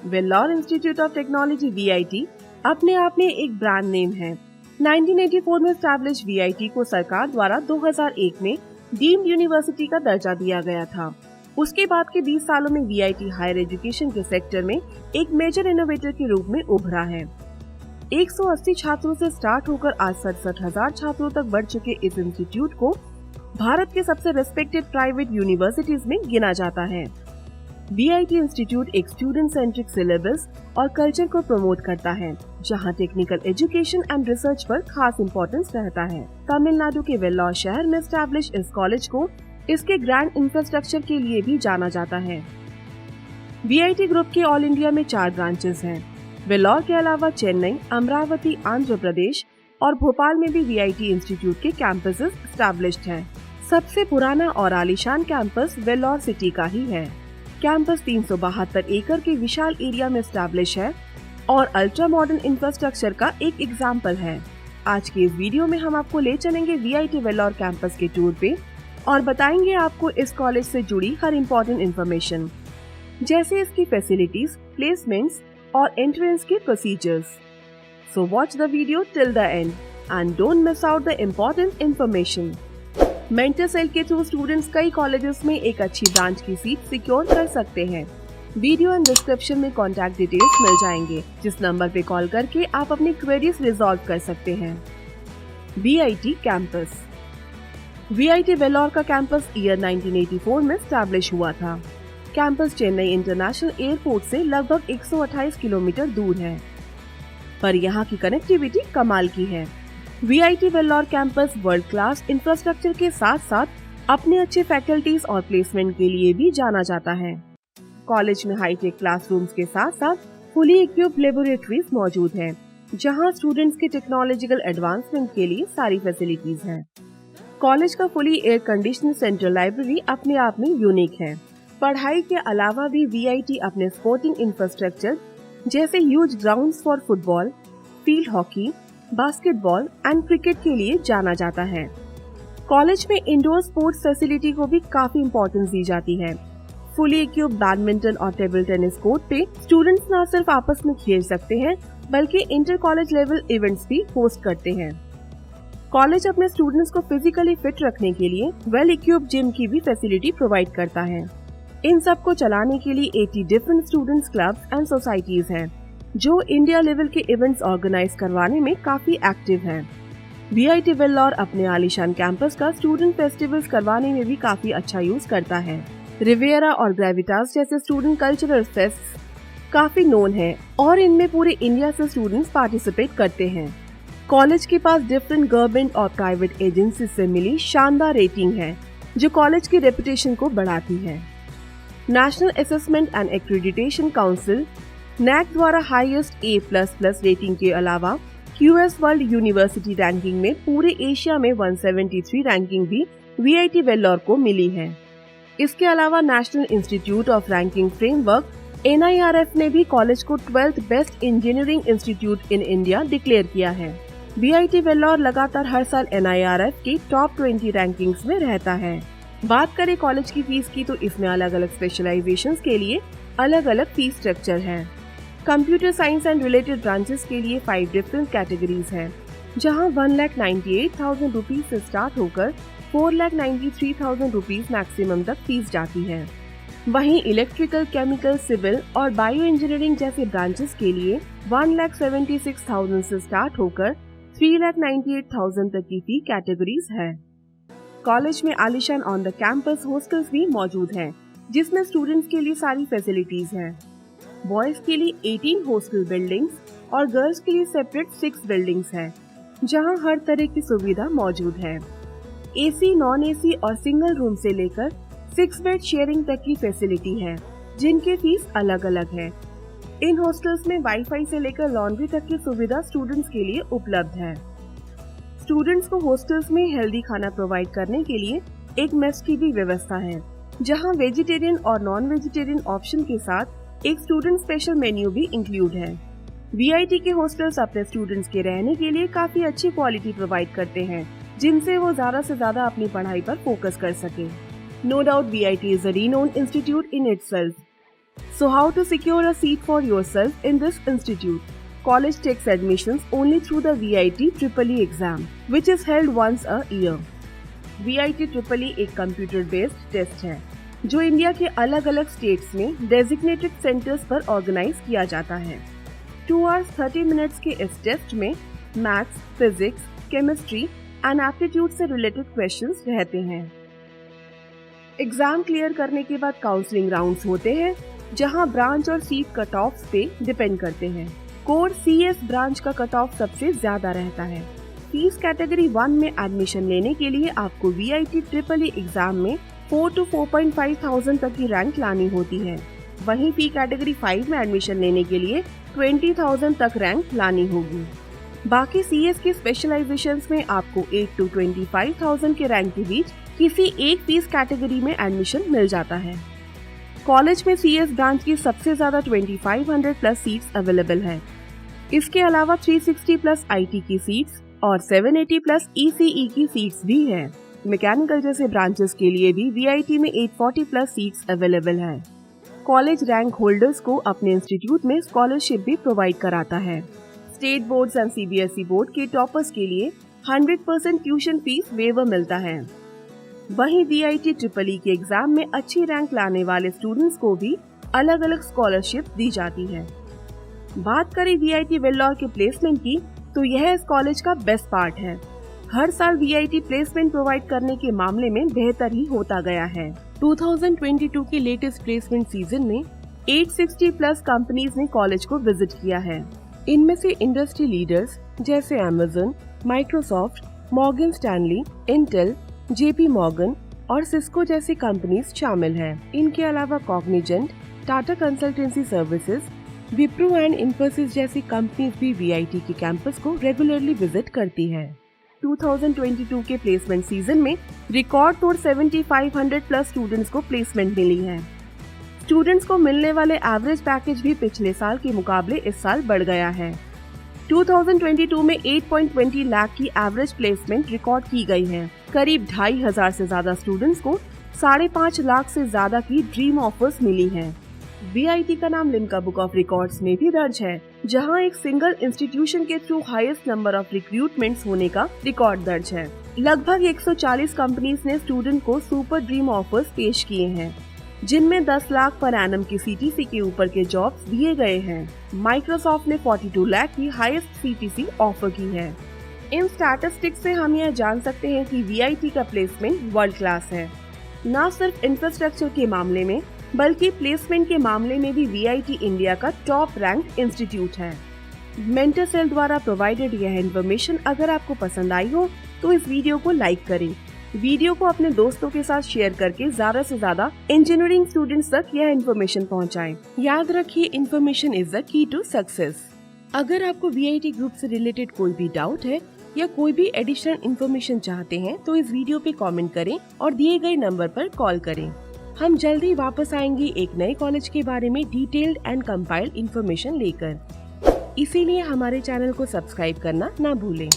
Vellore institute of technology VIT अपने आप में एक ब्रांड नेम है। 1984 में स्टैब्लिश VIT को सरकार द्वारा 2001 में डीम्ड यूनिवर्सिटी का दर्जा दिया गया था। उसके बाद के 20 सालों में VIT हायर एजुकेशन के सेक्टर में एक मेजर इनोवेटर के रूप में उभरा है। 180 छात्रों से स्टार्ट होकर आज 67,000 छात्रों तक बढ़ चुके इस इंस्टीट्यूट को भारत के सबसे रेस्पेक्टेड प्राइवेट यूनिवर्सिटीज में गिना जाता है। VIT इंस्टीट्यूट एक स्टूडेंट सेंट्रिक सिलेबस और कल्चर को प्रमोट करता है, जहां टेक्निकल एजुकेशन एंड रिसर्च पर खास इम्पोर्टेंस रहता है। तमिलनाडु के वेल्लोर शहर में एस्टैब्लिश इस कॉलेज को इसके ग्रैंड इंफ्रास्ट्रक्चर के लिए भी जाना जाता है। VIT ग्रुप के ऑल इंडिया में 4 ब्रांचेस हैं। वेल्लोर के अलावा चेन्नई, अमरावती आंध्र प्रदेश और भोपाल में भी VIT इंस्टीट्यूट के कैंपसेस एस्टैब्लिश्ड हैं। सबसे पुराना और आलीशान कैंपस वेल्लोर सिटी का ही है। कैंपस 372 एकड़ के विशाल एरिया में एस्टैब्लिश है और अल्ट्रा मॉडर्न इंफ्रास्ट्रक्चर का एक एग्जाम्पल है। आज के इस वीडियो में हम आपको ले चलेंगे VIT वेल्लोर कैंपस के टूर पे और बताएंगे आपको इस कॉलेज से जुड़ी हर इम्पोर्टेंट इन्फॉर्मेशन, जैसे इसकी फैसिलिटीज, प्लेसमेंट्स और एंट्रेंस के procedures. So watch the video till the end and don't miss out the important information. Mentor cell के थ्रू स्टूडेंट्स कई कॉलेजेस में एक अच्छी ब्रांच की सीट सिक्योर कर सकते हैं। वीडियो एंड डिस्क्रिप्शन में कॉन्टैक्ट डिटेल्स मिल जाएंगे, जिस नंबर पे कॉल करके आप अपनी क्वेरीज रिजॉल्व कर सकते हैं। VIT campus. VIT वेल्लोर का कैंपस ईयर 1984 में स्टैब्लिश हुआ था। कैंपस चेन्नई इंटरनेशनल एयरपोर्ट से लगभग 128 किलोमीटर दूर है, पर यहाँ की कनेक्टिविटी कमाल की है। VIT Vellore campus world class infrastructure के साथ साथ अपने अच्छे फैकल्टीज और प्लेसमेंट के लिए भी जाना जाता है। कॉलेज में हाईटेक क्लासरूम्स के साथ साथ फुली इक्विप्ड लेबोरेटरीज मौजूद हैं, जहां स्टूडेंट्स के टेक्नोलॉजिकल एडवांसमेंट के लिए सारी फैसिलिटीज हैं। कॉलेज का fully air conditioner central library अपने आप में यूनिक है। पढ़ाई के अलावा भी VIT अपने स्पोर्टिंग इंफ्रास्ट्रक्चर जैसे huge grounds for football, field hockey, basketball and cricket के लिए जाना जाता है। कॉलेज में इंडोर स्पोर्ट्स फैसिलिटी को भी काफी इम्पोर्टेंस दी जाती है। फुली इक्विप्ड बैडमिंटन और टेबल टेनिस कोर्ट पे स्टूडेंट्स न सिर्फ आपस में खेल सकते हैं, बल्कि इंटर कॉलेज लेवल इवेंट्स भी होस्ट करते हैं। कॉलेज अपने स्टूडेंट्स को फिजिकली फिट रखने के लिए वेल इक्विप्ड जिम की भी फैसिलिटी प्रोवाइड करता है। इन सब को चलाने के लिए 80 different students clubs and societies हैं, जो इंडिया लेवल के इवेंट्स ऑर्गेनाइज करवाने में काफी एक्टिव हैं। VIT वेल्लोर अपने आलीशान कैंपस का स्टूडेंट फेस्टिवल्स करवाने में भी काफी अच्छा यूज करता है। रिवियरा और ग्रेविटास जैसे स्टूडेंट कल्चरल फेस्ट काफी नोन है और इनमें पूरे इंडिया से स्टूडेंट्स पार्टिसिपेट करते हैं। कॉलेज के पास डिफरेंट गवर्नमेंट और प्राइवेट एजेंसी से मिली शानदार रेटिंग है, जो कॉलेज की रेपुटेशन को बढ़ाती है। National assessment and accreditation council NAAC द्वारा हाईएस्ट A++ रेटिंग के अलावा QS वर्ल्ड यूनिवर्सिटी रैंकिंग में पूरे एशिया में 173 रैंकिंग भी VIT वेल्लोर को मिली है। इसके अलावा national institute of ranking framework NIRF ने भी कॉलेज को 12th best engineering institute in India declare किया है। VIT वेल्लोर लगातार हर साल NIRF की टॉप 20 रैंकिंग्स में रहता है। बात करें कॉलेज की फीस की, तो इसमें अलग अलग स्पेशलाइजेशंस के लिए अलग अलग फीस स्ट्रक्चर है। Computer science and related branches के लिए 5 डिफरेंट कैटेगरीज हैं, जहां 1,98,000 रुपीज से स्टार्ट होकर 4,93,000 रुपीज मैक्सिमम तक फीस जाती है। वहीं इलेक्ट्रिकल, केमिकल, सिविल और बायो इंजीनियरिंग जैसे ब्रांचेस के लिए 1,76,000 से स्टार्ट होकर 3,98,000 तक की फी कैटेगरीज है। कॉलेज में आलीशान ऑन द कैंपस हॉस्टल्स भी मौजूद हैं, जिसमें स्टूडेंट्स के लिए सारी फैसिलिटीज हैं। बॉयज के लिए 18 हॉस्टल बिल्डिंग्स और गर्ल्स के लिए सेपरेट 6 बिल्डिंग्स हैं, जहां हर तरह की सुविधा मौजूद है। AC, नॉन AC और सिंगल रूम से लेकर 6 बेड शेयरिंग तक की फैसिलिटी है, जिनके फीस अलग अलग है। इन हॉस्टल्स में वाईफाई से लेकर लॉन्ड्री तक की सुविधा स्टूडेंट्स के लिए उपलब्ध है। स्टूडेंट्स को हॉस्टल्स में हेल्दी खाना प्रोवाइड करने के लिए एक मेस की भी व्यवस्था है, जहां वेजिटेरियन और नॉन वेजिटेरियन ऑप्शन के साथ एक स्टूडेंट स्पेशल मेन्यू भी इंक्लूड है। VIT के हॉस्टल्स अपने स्टूडेंट्स के रहने के लिए काफी अच्छी क्वालिटी प्रोवाइड करते हैं, जिनसे वो ज्यादा से ज्यादा अपनी पढ़ाई पर फोकस कर सके। No doubt VIT is a renowned institute in itself. So how to secure a seat for yourself in this institute? College takes admissions only through the VIT EEE exam, which is held once a year. VIT EEE एक computer based test है जो India के अलग अलग states में designated centres पर organise किया जाता है। 2 hours 30 minutes के इस टेस्ट में maths, physics, chemistry and aptitude से रिलेटेड क्वेश्चंस रहते हैं। एग्जाम क्लियर करने के बाद काउंसलिंग राउंड्स होते हैं जहां ब्रांच और सीट कट ऑफ्स पे डिपेंड करते हैं। कोर CS ब्रांच का कट ऑफ सबसे ज्यादा रहता है। फीस कैटेगरी 1 में एडमिशन लेने के लिए आपको VIT EEE एग्जाम में 4 to 4.5 thousand तक की रैंक लानी होती है। वहीं फी कैटेगरी 5 में एडमिशन लेने के लिए 20,000 तक रैंक लानी होगी। बाकी CS के स्पेशलाइजेशंस में आपको 8 to 25,000 के रैंक के बीच किसी एक फीस कैटेगरी में एडमिशन मिल जाता है। कॉलेज में CS ब्रांच की सबसे ज्यादा 2500 प्लस सीट्स अवेलेबल है। इसके अलावा 360 प्लस IT की सीट्स और 780 प्लस ECE की सीट्स भी है। मैकेनिकल जैसे ब्रांचेस के लिए भी VIT में 840 प्लस सीट्स अवेलेबल है। कॉलेज रैंक होल्डर्स को अपने इंस्टीट्यूट में स्कॉलरशिप भी प्रोवाइड कराता है। State boards and CBSE board के टॉपर्स के लिए 100% ट्यूशन फीस वेवर मिलता है। वहीं VIT EEE के एग्जाम में अच्छी रैंक लाने वाले स्टूडेंट्स को भी अलग अलग स्कॉलरशिप दी जाती है। बात करें VIT वेल्लोर के प्लेसमेंट की, तो यह इस कॉलेज का बेस्ट पार्ट है। हर साल VIT प्लेसमेंट प्रोवाइड करने के मामले में बेहतर ही होता गया है। 2022 के लेटेस्ट प्लेसमेंट सीजन में 860 प्लस कंपनीज ने कॉलेज को विजिट किया है। इनमें से इंडस्ट्री लीडर्स जैसे Amazon, Microsoft, Morgan Stanley, Intel, JP Morgan और सिस्को जैसी कंपनीज शामिल हैं। इनके अलावा Cognizant, Tata consultancy services, Wipro and Infosys जैसी कंपनीज भी VIT के कैंपस को रेगुलरली विजिट करती है। 2022 के प्लेसमेंट सीजन में रिकॉर्ड तोड़ 7500 प्लस स्टूडेंट्स को प्लेसमेंट मिली है। स्टूडेंट्स को मिलने वाले एवरेज पैकेज भी पिछले साल के मुकाबले इस साल बढ़ गया है। 2022 में 8.20 लाख की एवरेज प्लेसमेंट रिकॉर्ड की गई है। करीब 2500 से ज्यादा स्टूडेंट्स को 5.5 लाख से ज्यादा की ड्रीम ऑफर्स मिली हैं। VIT का नाम लिम्का बुक ऑफ रिकॉर्ड्स में भी दर्ज है, जहां एक सिंगल इंस्टीट्यूशन के through highest number of recruitments होने का रिकॉर्ड दर्ज है। लगभग 140 कंपनीज ने स्टूडेंट को सुपर ड्रीम ऑफर्स पेश किए हैं, जिनमें 10 लाख पर एनम की CTC के ऊपर के जॉब्स दिए गए हैं। माइक्रोसॉफ्ट ने 42 लाख की हाईएस्ट CTC ऑफर की है। इन स्टैटिस्टिक्स से हम यह जान सकते हैं कि VIT का प्लेसमेंट वर्ल्ड क्लास है। न सिर्फ इंफ्रास्ट्रक्चर के मामले में बल्कि प्लेसमेंट के मामले में भी VIT इंडिया का टॉप रैंक इंस्टीट्यूट है। मेंटर सेल द्वारा प्रोवाइडेड यह इन्फॉर्मेशन अगर आपको पसंद आई हो तो इस वीडियो को लाइक करें। वीडियो को अपने दोस्तों के साथ शेयर करके ज्यादा से ज्यादा इंजीनियरिंग स्टूडेंट्स तक यह इन्फॉर्मेशन पहुंचाएं। याद रखिए, information is the key to success. अगर आपको VIT ग्रुप से रिलेटेड कोई भी डाउट है या कोई भी एडिशनल इन्फॉर्मेशन चाहते हैं तो इस वीडियो पे कमेंट करें और दिए गए नंबर पर कॉल करें। हम जल्दी वापस आएंगे एक नए कॉलेज के बारे में डिटेल्ड एंड कंपाइल्ड इन्फॉर्मेशन लेकर। इसीलिए हमारे चैनल को सब्सक्राइब करना ना भूलें।